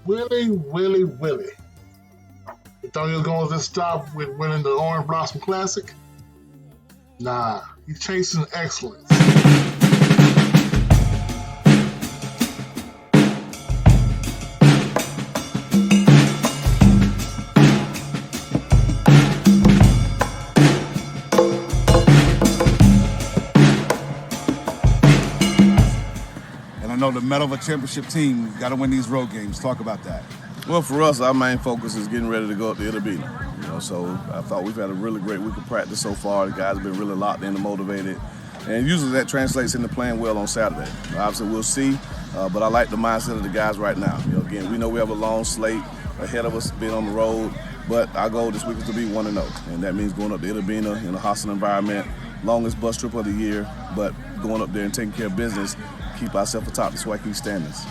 Willie. You thought he was going to just stop with winning the Orange Blossom Classic? Nah, he's chasing excellence. I know the medal of a championship team got to win these road games. Talk about that. Well, for us, our main focus is getting ready to go up to Itabena. So I thought we've had a really great week of practice so far. The guys have been really locked in and motivated. And usually that translates into playing well on Saturday. Obviously, we'll see. But I like the mindset of the guys right now. Again, we know we have a long slate ahead of us being on the road. But our goal this week is to be 1-0. And that means going up to Itabena in a hostile environment. Longest bus trip of the year. But going up there and taking care of business, keep ourselves atop the SWAC standings.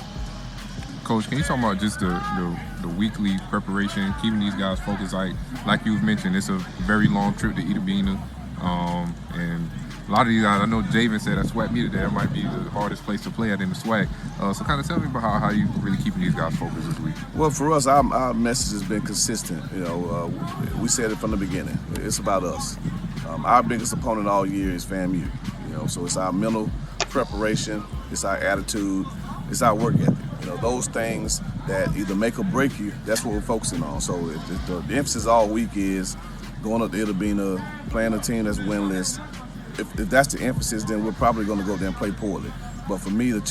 Coach, can you talk about just the weekly preparation, keeping these guys focused? Like you've mentioned, it's a very long trip to Itabena, and a lot of these guys, I know Javen said at SWAC meet today, that might be the hardest place to play at in the SWAC. So kind of tell me about how you really keeping these guys focused this week. Well, for us, our message has been consistent. We said it from the beginning. It's about us. Our biggest opponent all year is Famu. So it's our mental preparation, it's our attitude, it's our work ethic. Those things that either make or break you, that's what we're focusing on. So the emphasis all week is going up to Itabena, playing a team that's winless. If that's the emphasis, then we're probably going to go there and play poorly. But for me, the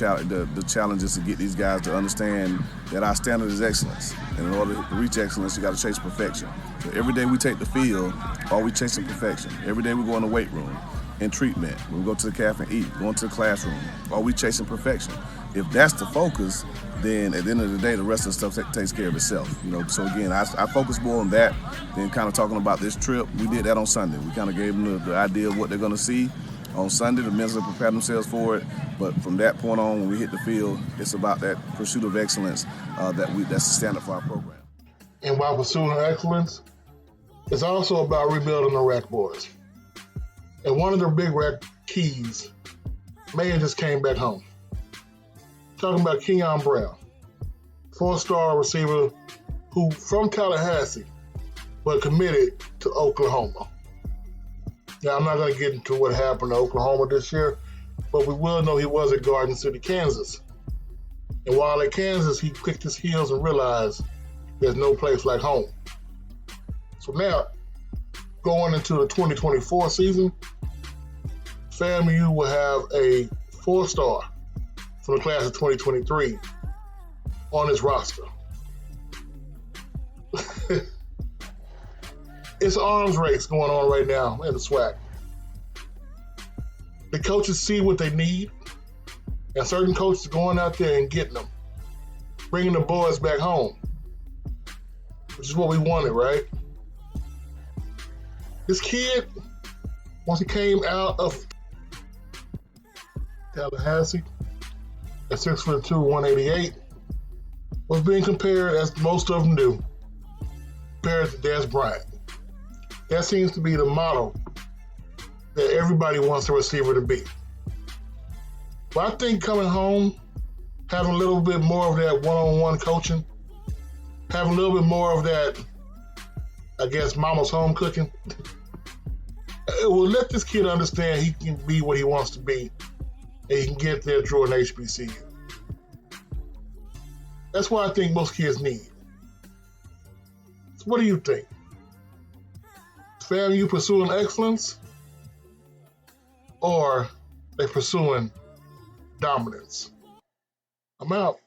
challenge is to get these guys to understand that our standard is excellence. And in order to reach excellence, you got to chase perfection. So every day we take the field, are we chasing perfection? Every day we go in the weight room, in treatment, when we go to the cafe and eat, going to the classroom, are we chasing perfection? If that's the focus, then at the end of the day, the rest of the stuff takes care of itself. So again, I focus more on that than kind of talking about this trip. We did that on Sunday. We kind of gave them the idea of what they're going to see on Sunday. The mentally prepare themselves for it. But from that point on, when we hit the field, it's about that pursuit of excellence. That's the standard for our program. And while pursuing excellence, it's also about rebuilding the rec boys. And one of their big rec keys, Mayor just came back home. Talking about Keon Brown, 4-star receiver who from Tallahassee, but committed to Oklahoma. Now, I'm not going to get into what happened to Oklahoma this year, but we will know he was at Garden City, Kansas. And while at Kansas, he clicked his heels and realized there's no place like home. So now, going into the 2024 season, FAMU will have a 4-star from the class of 2023 on his roster. It's an arms race going on right now in the SWAC. The coaches see what they need, and certain coaches are going out there and getting them, bringing the boys back home, which is what we wanted, right? This kid, once he came out of Tallahassee at 6'2", 188, was being compared, as most of them do, compared to Des Bryant. That seems to be the model that everybody wants a receiver to be. But I think coming home, having a little bit more of that one-on-one coaching, having a little bit more of that, I guess, mama's home cooking, it will let this kid understand he can be what he wants to be, and he can get there through an HBCU. That's what I think most kids need. So what do you think? FAMU pursuing excellence, or they pursuing dominance? I'm out.